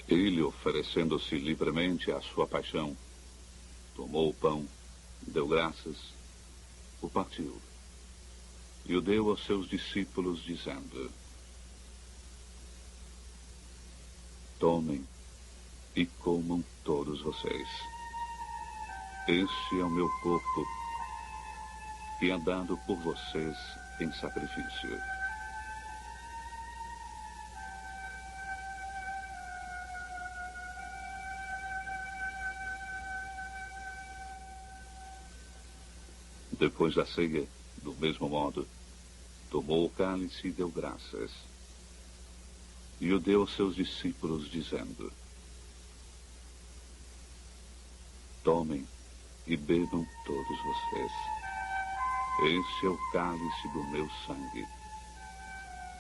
Ele, oferecendo-se livremente à sua paixão, tomou o pão, deu graças, o partiu e o deu aos seus discípulos, dizendo: tomem e comam todos vocês. Este é o meu corpo, que é dado por vocês em sacrifício. Depois da ceia, do mesmo modo, tomou o cálice e deu graças. E o deu aos seus discípulos, dizendo: tomem e bebam todos vocês. Este é o cálice do meu sangue,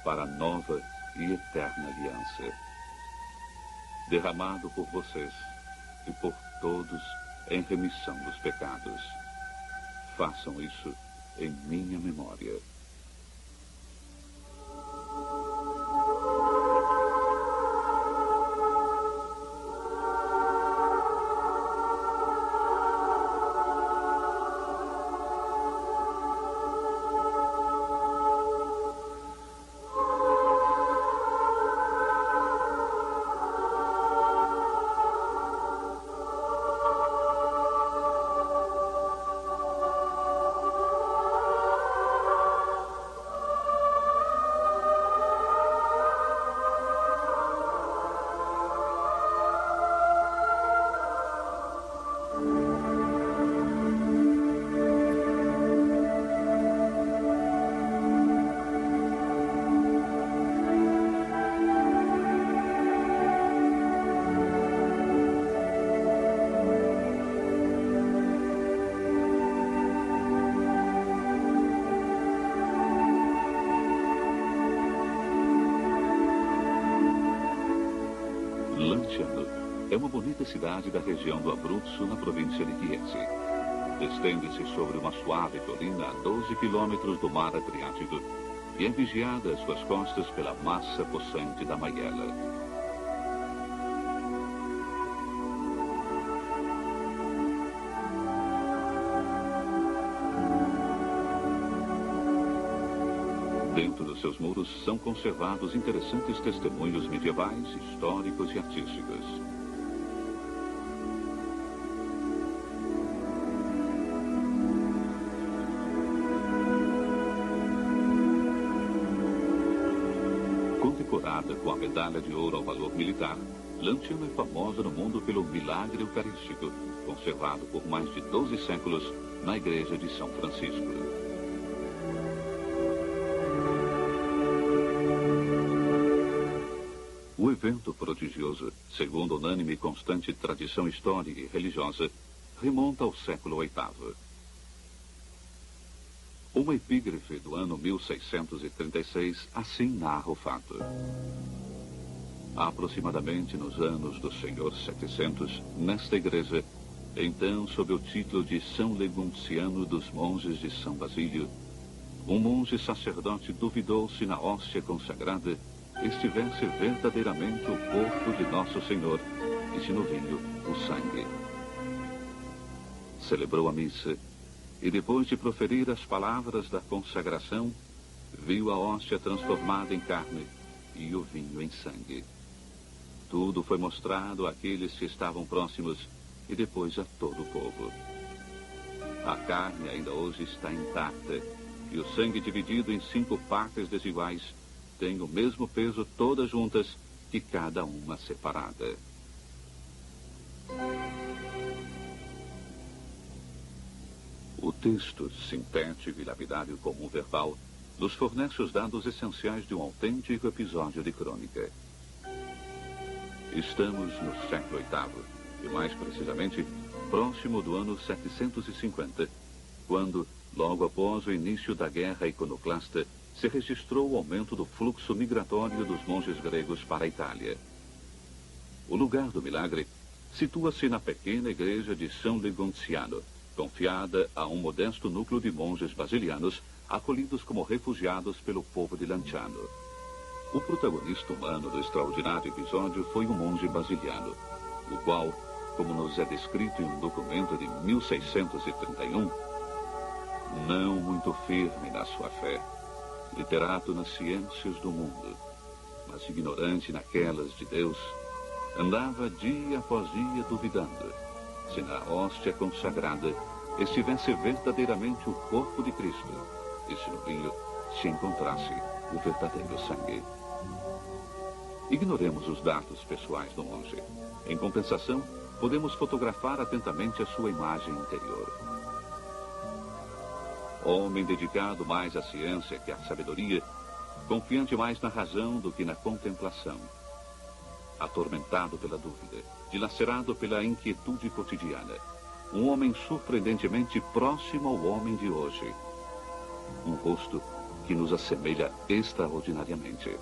para a nova e eterna aliança, derramado por vocês e por todos em remissão dos pecados. Façam isso em minha memória. Lanciano é uma bonita cidade da região do Abruzzo, na província de Chiesi. Estende-se sobre uma suave colina a 12 quilômetros do mar Adriático e é vigiada às suas costas pela massa possante da Maiella. Dentro dos seus muros são conservados interessantes testemunhos medievais, históricos e artísticos. Condecorada com a medalha de ouro ao valor militar, Lanciano é famosa no mundo pelo milagre eucarístico, conservado por mais de 12 séculos na igreja de São Francisco. O evento prodigioso, segundo unânime e constante tradição histórica e religiosa, remonta ao século VIII. Uma epígrafe do ano 1636 assim narra o fato. Aproximadamente nos anos do Senhor 700, nesta igreja, então sob o título de São Legunciano dos Monges de São Basílio, um monge sacerdote duvidou se na hóstia consagrada estivesse verdadeiramente o corpo de Nosso Senhor e se no vinho o sangue. Celebrou a missa e depois de proferir as palavras da consagração, viu a hóstia transformada em carne e o vinho em sangue. Tudo foi mostrado àqueles que estavam próximos e depois a todo o povo. A carne ainda hoje está intacta e o sangue dividido em 5 partes desiguais tem o mesmo peso todas juntas que cada uma separada. O texto, sintético e lapidário como um verbal, nos fornece os dados essenciais de um autêntico episódio de crônica. Estamos no século VIII, e mais precisamente, próximo do ano 750, quando, logo após o início da guerra iconoclasta, se registrou o aumento do fluxo migratório dos monges gregos para a Itália. O lugar do milagre situa-se na pequena igreja de São Legunciano, confiada a um modesto núcleo de monges basilianos, acolhidos como refugiados pelo povo de Lanciano. O protagonista humano do extraordinário episódio foi o monge basiliano, o qual, como nos é descrito em um documento de 1631, não muito firme na sua fé, literato nas ciências do mundo, mas ignorante naquelas de Deus, andava dia após dia duvidando se na hóstia consagrada estivesse verdadeiramente o corpo de Cristo e se no vinho se encontrasse o verdadeiro sangue. Ignoremos os dados pessoais do monge. Em compensação, podemos fotografar atentamente a sua imagem interior. Homem dedicado mais à ciência que à sabedoria, confiante mais na razão do que na contemplação, atormentado pela dúvida, dilacerado pela inquietude cotidiana, um homem surpreendentemente próximo ao homem de hoje, um rosto que nos assemelha extraordinariamente.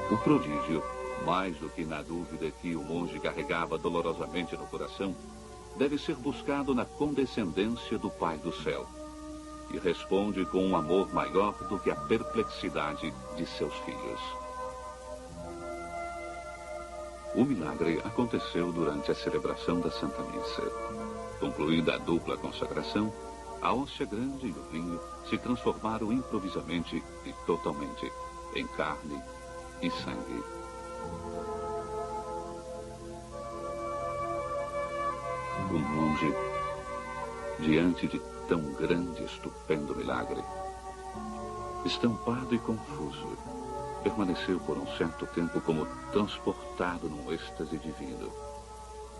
O prodígio, mais do que na dúvida que o monge carregava dolorosamente no coração, deve ser buscado na condescendência do Pai do céu, e responde com um amor maior do que a perplexidade de seus filhos. O milagre aconteceu durante a celebração da Santa Missa. Concluída a dupla consagração, a hóstia grande e o vinho se transformaram improvisamente e totalmente em carne e sangue. O monge, diante de tão grande e estupendo milagre, estampado e confuso, permaneceu por um certo tempo como transportado num êxtase divino,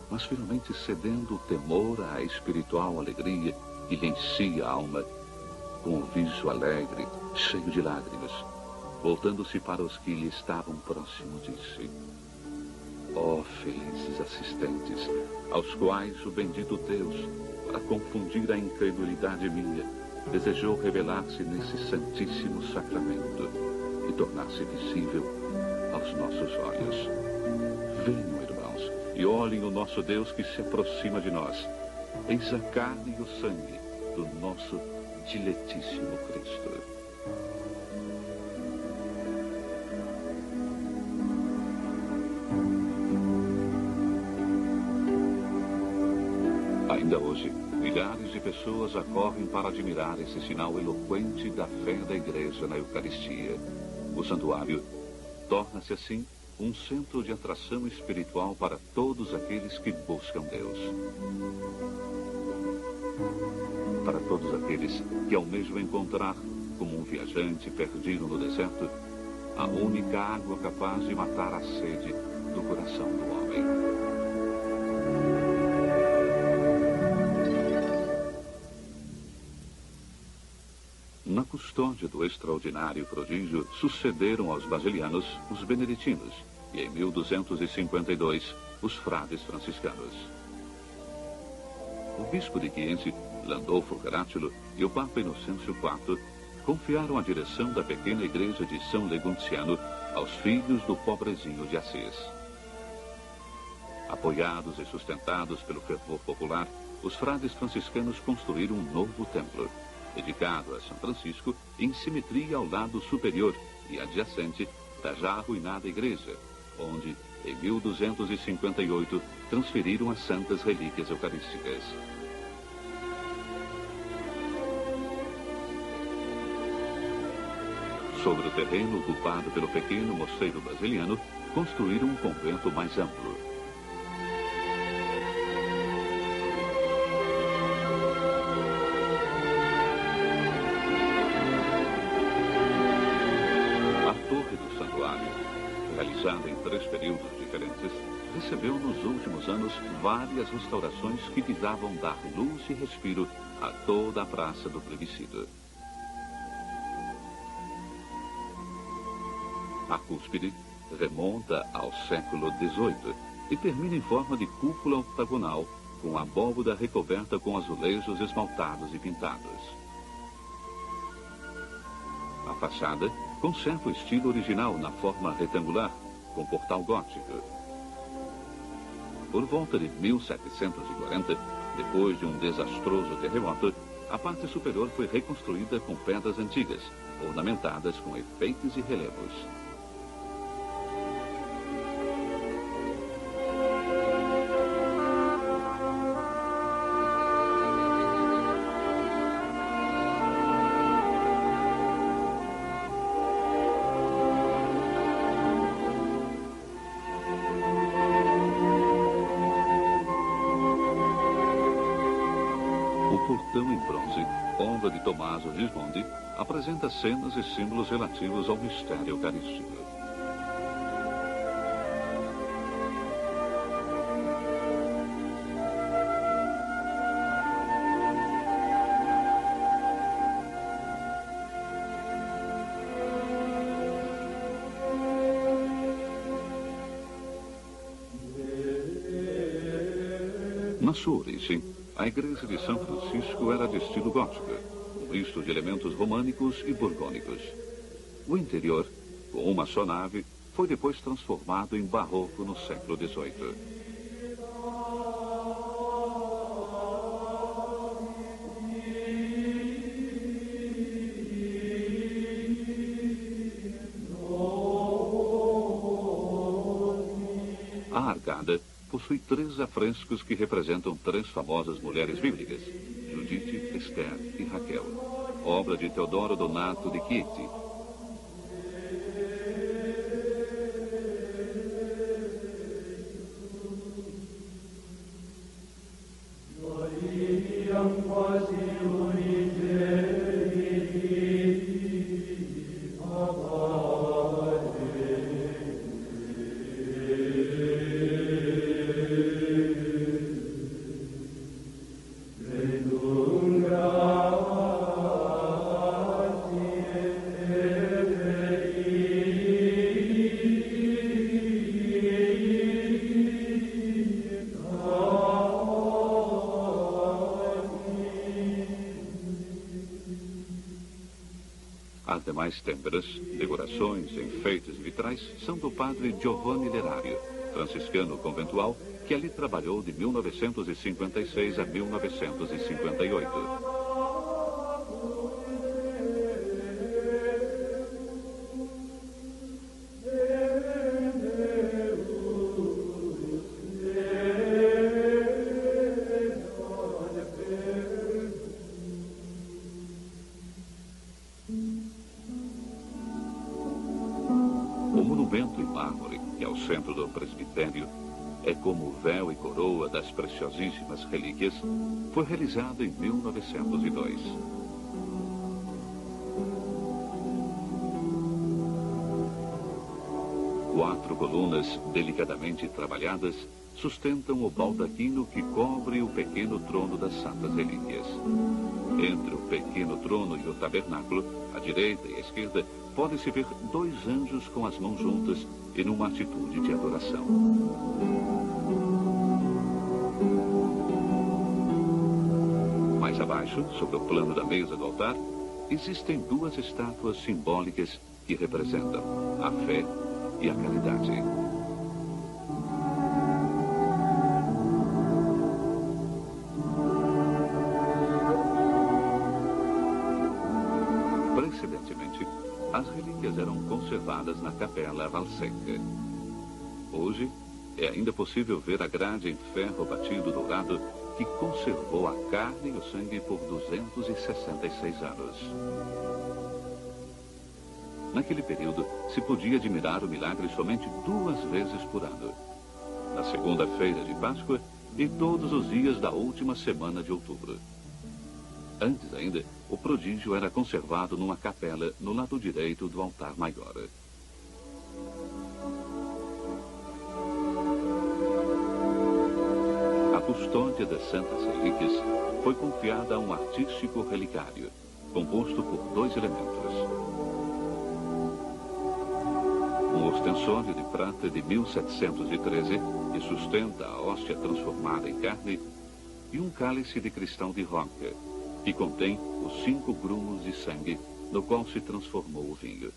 mas finalmente cedendo o temor à espiritual alegria que lhe enchia a alma, com o viso alegre, cheio de lágrimas, voltando-se para os que lhe estavam próximos, disse: ó felizes assistentes, aos quais o bendito Deus, para confundir a incredulidade minha, desejou revelar-se nesse santíssimo sacramento e tornar-se visível aos nossos olhos. Venham, irmãos, e olhem o nosso Deus que se aproxima de nós. Eis a carne e o sangue do nosso diletíssimo Cristo. Ainda hoje, milhares de pessoas acorrem para admirar esse sinal eloquente da fé da Igreja na Eucaristia. O santuário torna-se assim um centro de atração espiritual para todos aqueles que buscam Deus. Para todos aqueles que almejam encontrar, como um viajante perdido no deserto, a única água capaz de matar a sede do coração do homem. Na custódia do extraordinário prodígio, sucederam aos basilianos os beneditinos e, em 1252, os frades franciscanos. O bispo de Chiense, Landolfo Caracciolo, e o Papa Inocêncio IV confiaram a direção da pequena igreja de São Legonciano aos filhos do pobrezinho de Assis. Apoiados e sustentados pelo fervor popular, os frades franciscanos construíram um novo templo, dedicado a São Francisco, em simetria ao lado superior e adjacente da já arruinada igreja, onde, em 1258, transferiram as santas relíquias eucarísticas. Sobre o terreno ocupado pelo pequeno mosteiro basiliano, construíram um convento mais amplo. Realizada em 3 períodos diferentes, recebeu nos últimos anos várias restaurações que visavam dar luz e respiro a toda a Praça do Plebiscito. A cúspide remonta ao século XVIII e termina em forma de cúpula octagonal, com a abóbada recoberta com azulejos esmaltados e pintados. A fachada conserva o estilo original na forma retangular, com portal gótico. Por volta de 1740, depois de um desastroso terremoto, a parte superior foi reconstruída com pedras antigas ornamentadas com efeitos e relevos. O portão em bronze, obra de Tommaso Gismondi, apresenta cenas e símbolos relativos ao mistério eucarístico. Na sua origem, a igreja de São Francisco era de estilo gótico, um misto de elementos românicos e borgônicos. O interior, com uma só nave, foi depois transformado em barroco no século XVIII. A arcada possui 3 afrescos que representam 3 famosas mulheres bíblicas, Judite, Esther e Raquel, obra de Teodoro Donato de Chieti. As demais têmperas, decorações, enfeites e vitrais são do padre Giovanni Lerario, franciscano conventual, que ali trabalhou de 1956 a 1958. O monumento em mármore, que é o centro do presbitério, é como o véu e coroa das preciosíssimas relíquias, foi realizado em 1902. Quatro colunas delicadamente trabalhadas sustentam o baldaquino que cobre o pequeno trono das Santas Relíquias. Entre o pequeno trono e o tabernáculo, à direita e à esquerda, pode-se ver 2 anjos com as mãos juntas e numa atitude de adoração. Mais abaixo, sobre o plano da mesa do altar, existem 2 estátuas simbólicas que representam a fé e a caridade. Precedentemente, as relíquias eram conservadas na Capela Valsecca. Hoje, é ainda possível ver a grade em ferro batido dourado que conservou a carne e o sangue por 266 anos. Naquele período, se podia admirar o milagre somente 2 vezes por ano. Na segunda-feira de Páscoa e todos os dias da última semana de outubro. Antes ainda, o prodígio era conservado numa capela no lado direito do altar maior. A custódia das Santas Relíquias foi confiada a um artístico relicário, composto por 2 elementos. Um ostensório de prata de 1713, que sustenta a hóstia transformada em carne, e um cálice de cristal de roca, que contém os 5 grumos de sangue no qual se transformou o vinho.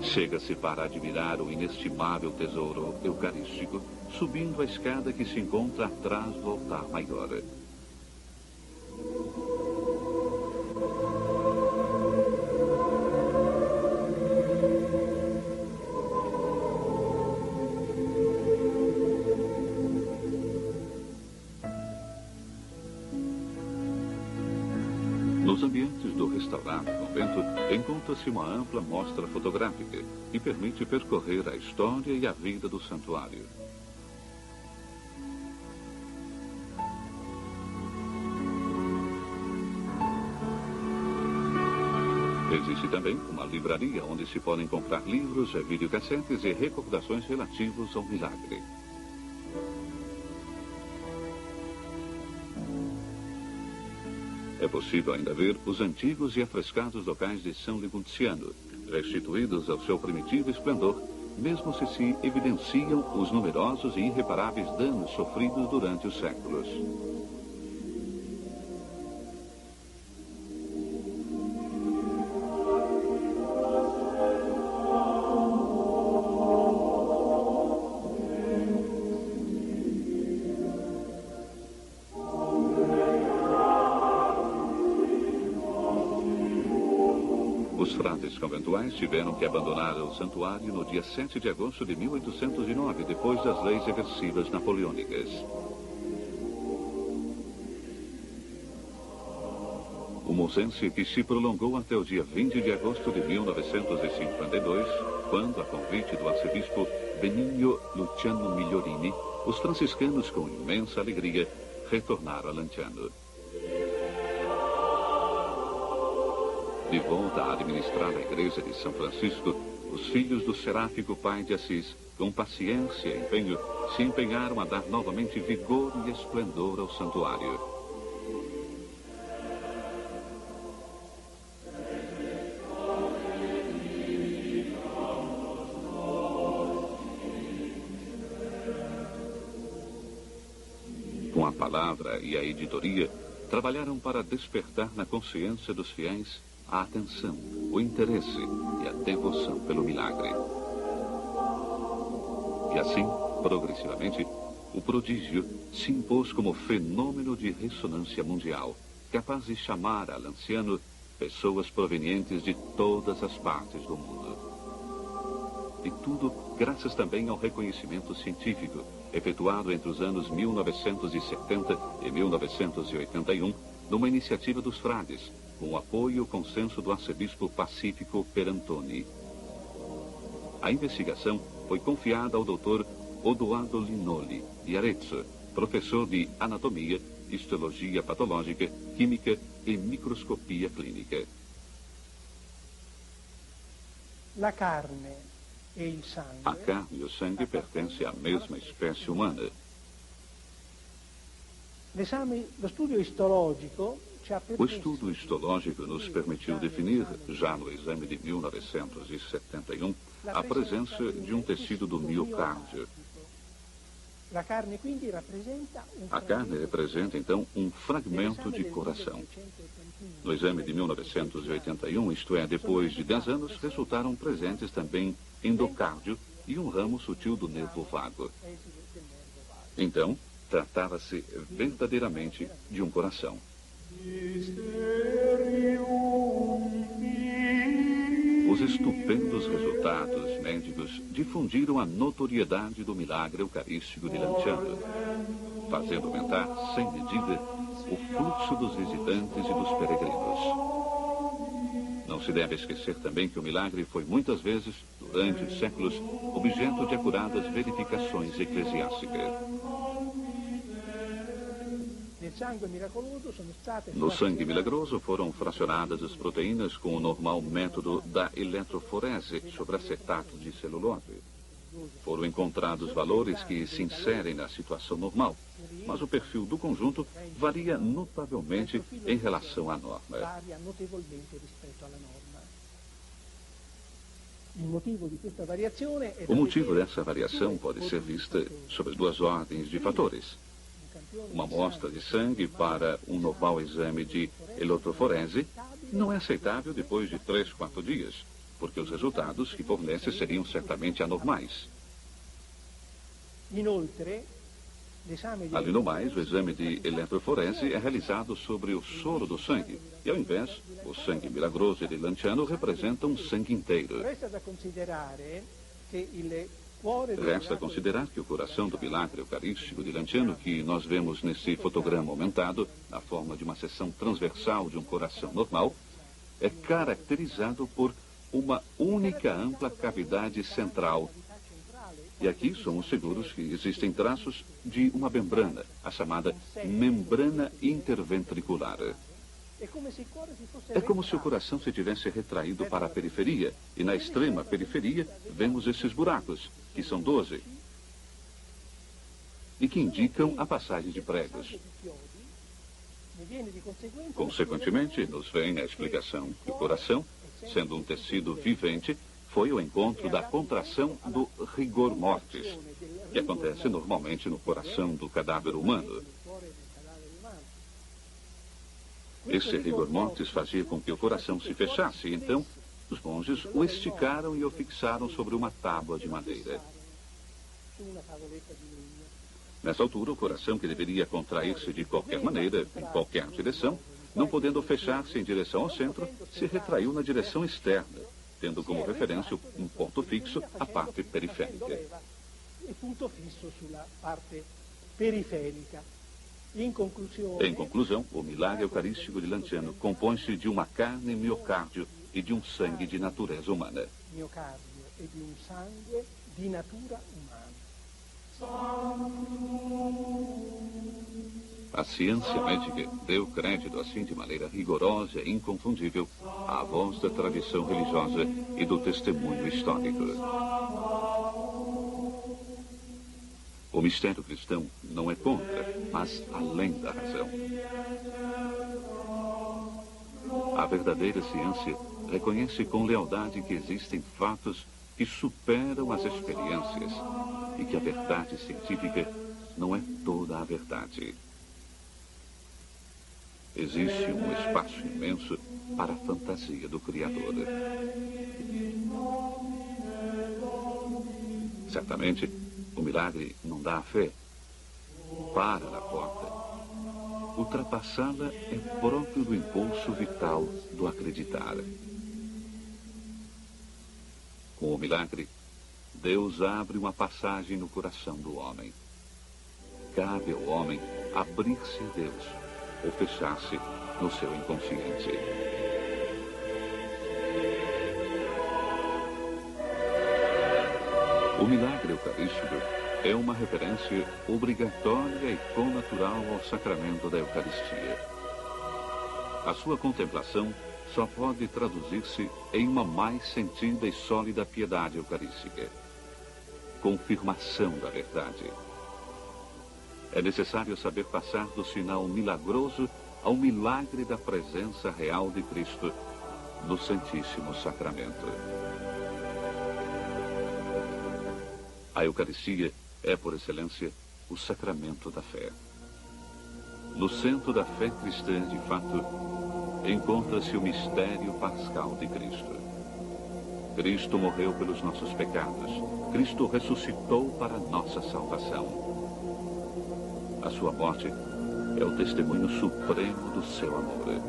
Chega-se para admirar o inestimável tesouro eucarístico subindo a escada que se encontra atrás do altar maior. Nos ambientes do restaurado convento, encontra-se uma ampla mostra fotográfica que permite percorrer a história e a vida do santuário. Existe também uma livraria onde se podem comprar livros, videocassetes e recordações relativos ao milagre. É possível ainda ver os antigos e afrescados locais de São Leguntiano, restituídos ao seu primitivo esplendor, mesmo se evidenciam os numerosos e irreparáveis danos sofridos durante os séculos. Os frades conventuais tiveram que abandonar o santuário no dia 7 de agosto de 1809, depois das leis reversivas napoleônicas. O monsense que se prolongou até o dia 20 de agosto de 1952, quando, a convite do arcebispo Benigno Luciano Migliorini, os franciscanos, com imensa alegria, retornaram a Lanciano. De volta a administrar a igreja de São Francisco, os filhos do seráfico pai de Assis, com paciência e empenho, se empenharam a dar novamente vigor e esplendor ao santuário. Com a palavra e a editoria, trabalharam para despertar na consciência dos fiéis a atenção, o interesse e a devoção pelo milagre. E assim, progressivamente, o prodígio se impôs como fenômeno de ressonância mundial, capaz de chamar a Lanciano pessoas provenientes de todas as partes do mundo. E tudo graças também ao reconhecimento científico, efetuado entre os anos 1970 e 1981, numa iniciativa dos frades, com o apoio e o consenso do arcebispo Pacífico Perantoni. A investigação foi confiada ao Dr. Odoardo Linoli, de Arezzo, professor de anatomia, histologia patológica, química e microscopia clínica. A carne e o sangue pertencem à mesma espécie humana. O estudo histológico nos permitiu definir, já no exame de 1971, a presença de um tecido do miocárdio. A carne representa, então, um fragmento de coração. No exame de 1981, isto é, depois de 10 anos, resultaram presentes também endocárdio e um ramo sutil do nervo vago. Então, tratava-se verdadeiramente de um coração. Os estupendos resultados médicos difundiram a notoriedade do milagre eucarístico de Lanciano, fazendo aumentar sem medida o fluxo dos visitantes e dos peregrinos. Não se deve esquecer também que o milagre foi muitas vezes, durante os séculos, objeto de acuradas verificações eclesiásticas. No sangue milagroso foram fracionadas as proteínas com o normal método da eletroforese sobre acetato de celulose. Foram encontrados valores que se inserem na situação normal, mas o perfil do conjunto varia notavelmente em relação à norma. O motivo dessa variação pode ser vista sobre duas ordens de fatores. Uma amostra de sangue para um normal exame de eletroforese não é aceitável depois de 3, 4 dias, porque os resultados que fornece seriam certamente anormais. Além do mais, o exame de eletroforese é realizado sobre o soro do sangue. E ao invés, o sangue milagroso de Lanciano representa um sangue inteiro. Resta considerar que o coração do milagre eucarístico de Lanciano, que nós vemos nesse fotograma aumentado, na forma de uma seção transversal de um coração normal, é caracterizado por uma única ampla cavidade central. E aqui somos seguros que existem traços de uma membrana, a chamada membrana interventricular. É como se o coração se tivesse retraído para a periferia, e na extrema periferia vemos esses buracos, que são 12, e que indicam a passagem de pregos. Consequentemente, nos vem a explicação que o coração, sendo um tecido vivente, foi o encontro da contração do rigor mortis, que acontece normalmente no coração do cadáver humano. Esse rigor mortis fazia com que o coração se fechasse, e então os monges o esticaram e o fixaram sobre uma tábua de madeira. Nessa altura, o coração, que deveria contrair-se de qualquer maneira, em qualquer direção, não podendo fechar-se em direção ao centro, se retraiu na direção externa, tendo como referência um ponto fixo, a parte periférica. Em conclusão, o milagre eucarístico de Lanciano compõe-se de uma carne miocárdio e de um sangue de natureza humana. A ciência médica deu crédito assim de maneira rigorosa e inconfundível à voz da tradição religiosa e do testemunho histórico. O mistério cristão não é contra, mas além da razão. A verdadeira ciência reconhece com lealdade que existem fatos que superam as experiências e que a verdade científica não é toda a verdade. Existe um espaço imenso para a fantasia do Criador. Certamente, o milagre não dá a fé. Para na porta. Ultrapassá-la é próprio do impulso vital do acreditar. Com o milagre, Deus abre uma passagem no coração do homem. Cabe ao homem abrir-se a Deus ou fechar-se no seu inconsciente. O milagre eucarístico é uma referência obrigatória e connatural ao sacramento da Eucaristia. A sua contemplação só pode traduzir-se em uma mais sentida e sólida piedade eucarística. Confirmação da verdade. É necessário saber passar do sinal milagroso ao milagre da presença real de Cristo no Santíssimo Sacramento. A Eucaristia é, por excelência, o sacramento da fé. No centro da fé cristã, de fato, encontra-se o mistério pascal de Cristo. Cristo morreu pelos nossos pecados. Cristo ressuscitou para a nossa salvação. A sua morte é o testemunho supremo do seu amor.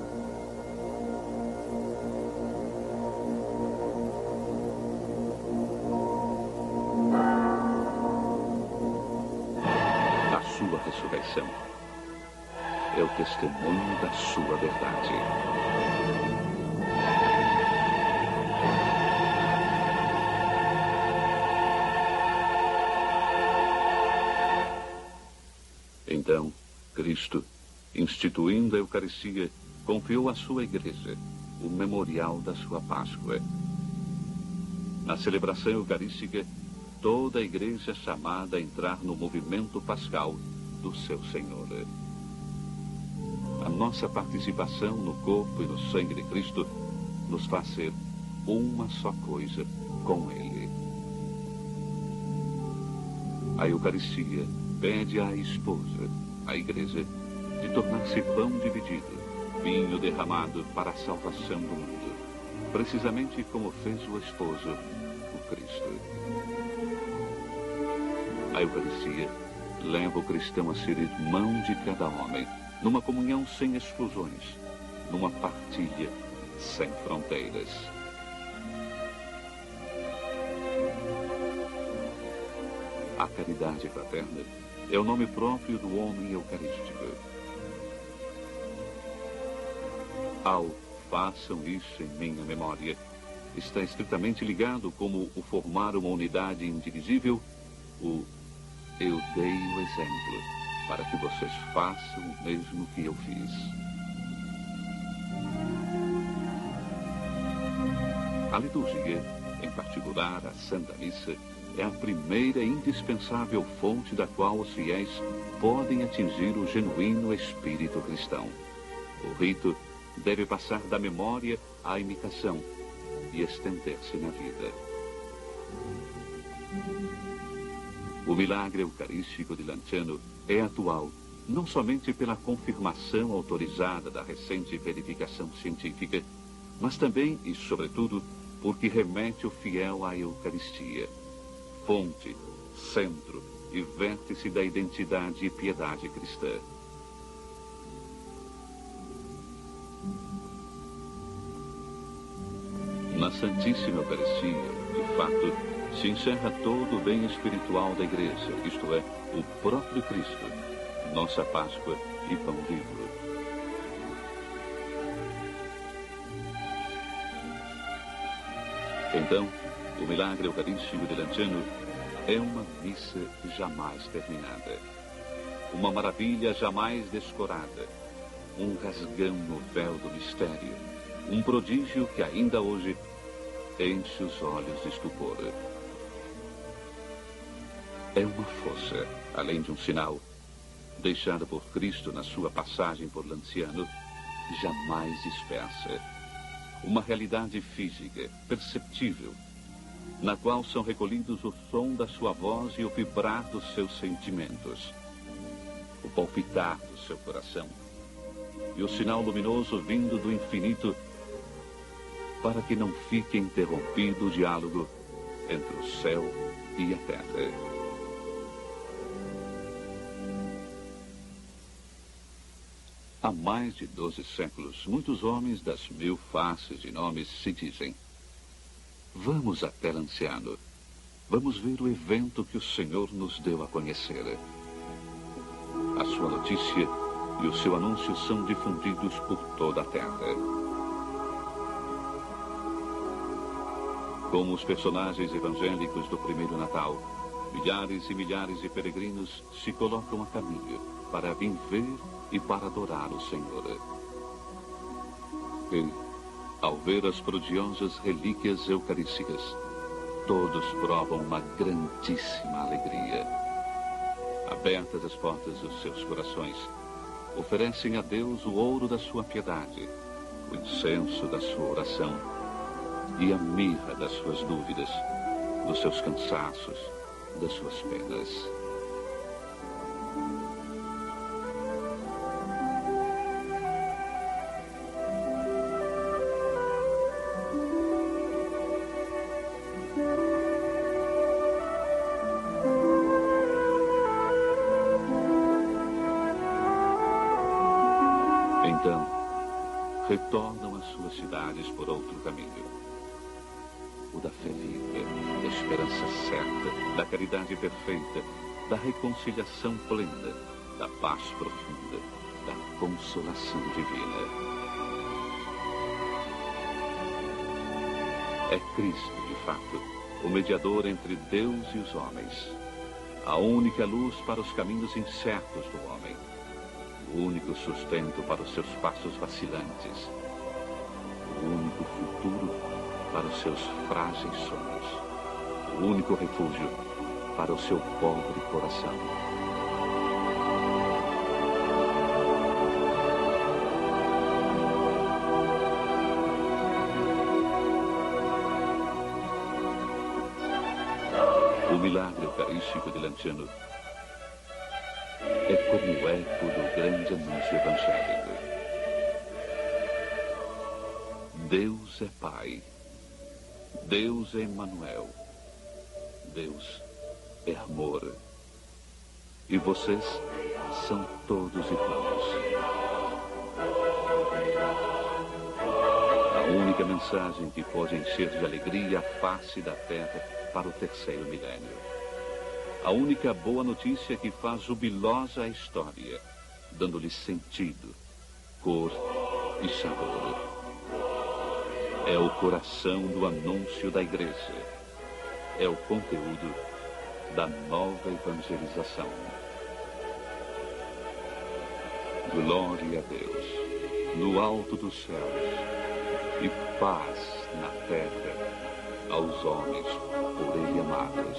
A sua ressurreição é o testemunho da sua verdade. Então, Cristo, instituindo a Eucaristia, confiou à sua Igreja o memorial da sua Páscoa. Na celebração eucarística, toda a Igreja é chamada a entrar no movimento pascal do seu Senhor. A nossa participação no corpo e no sangue de Cristo nos faz ser uma só coisa com Ele. A Eucaristia pede à esposa, à Igreja, de tornar-se pão dividido, vinho derramado para a salvação do mundo, precisamente como fez o esposo, o Cristo. A Eucaristia leva o cristão a ser irmão de cada homem, numa comunhão sem exclusões, numa partilha sem fronteiras. A caridade fraterna é o nome próprio do homem eucarístico. Ao façam isso em minha memória, está estritamente ligado como o formar uma unidade indivisível, o eu dei o exemplo, para que vocês façam o mesmo que eu fiz. A liturgia, em particular a Santa Missa, é a primeira e indispensável fonte da qual os fiéis podem atingir o genuíno espírito cristão. O rito deve passar da memória à imitação e estender-se na vida. O milagre eucarístico de Lanciano é atual, não somente pela confirmação autorizada da recente verificação científica, mas também e sobretudo porque remete o fiel à Eucaristia, fonte, centro e vértice da identidade e piedade cristã. Na Santíssima Eucaristia, de fato, se encerra todo o bem espiritual da Igreja, isto é, o próprio Cristo, nossa Páscoa e pão vivo. Então, o milagre eucarístico de Lanciano é uma missa jamais terminada, uma maravilha jamais descorada, um rasgão no véu do mistério, um prodígio que ainda hoje enche os olhos de estupor. É uma força, além de um sinal, deixada por Cristo na sua passagem por Lanciano, jamais dispersa. Uma realidade física, perceptível, na qual são recolhidos o som da sua voz e o vibrar dos seus sentimentos, o palpitar do seu coração e o sinal luminoso vindo do infinito, para que não fique interrompido o diálogo entre o céu e a terra. Há mais de 12 séculos, muitos homens das 1000 faces e nomes se dizem: vamos até Lanciano, vamos ver o evento que o Senhor nos deu a conhecer. A sua notícia e o seu anúncio são difundidos por toda a terra. Como os personagens evangélicos do primeiro Natal, milhares e milhares de peregrinos se colocam a caminho para vir ver e para adorar o Senhor. E, ao ver as prodigiosas relíquias eucarísticas, todos provam uma grandíssima alegria. Abertas as portas dos seus corações, oferecem a Deus o ouro da sua piedade, o incenso da sua oração e a mirra das suas dúvidas, dos seus cansaços, das suas penas. Então, retornam às suas cidades por outro caminho. O da fé viva, da esperança certa, da caridade perfeita, da reconciliação plena, da paz profunda, da consolação divina. É Cristo, de fato, o mediador entre Deus e os homens, a única luz para os caminhos incertos do homem, o único sustento para os seus passos vacilantes, o único futuro para os seus frágeis sonhos, o único refúgio para o seu pobre coração. O milagre eucarístico de Lanciano é como o eco do grande anúncio evangélico. Deus é Pai. Deus é Emmanuel. Deus é amor. E vocês são todos irmãos. A única mensagem que pode encher de alegria a face da terra para o terceiro milênio. A única boa notícia que faz jubilosa a história, dando-lhe sentido, cor e sabor. É o coração do anúncio da igreja. É o conteúdo da nova evangelização. Glória a Deus, no alto dos céus, e paz na terra aos homens por ele amados.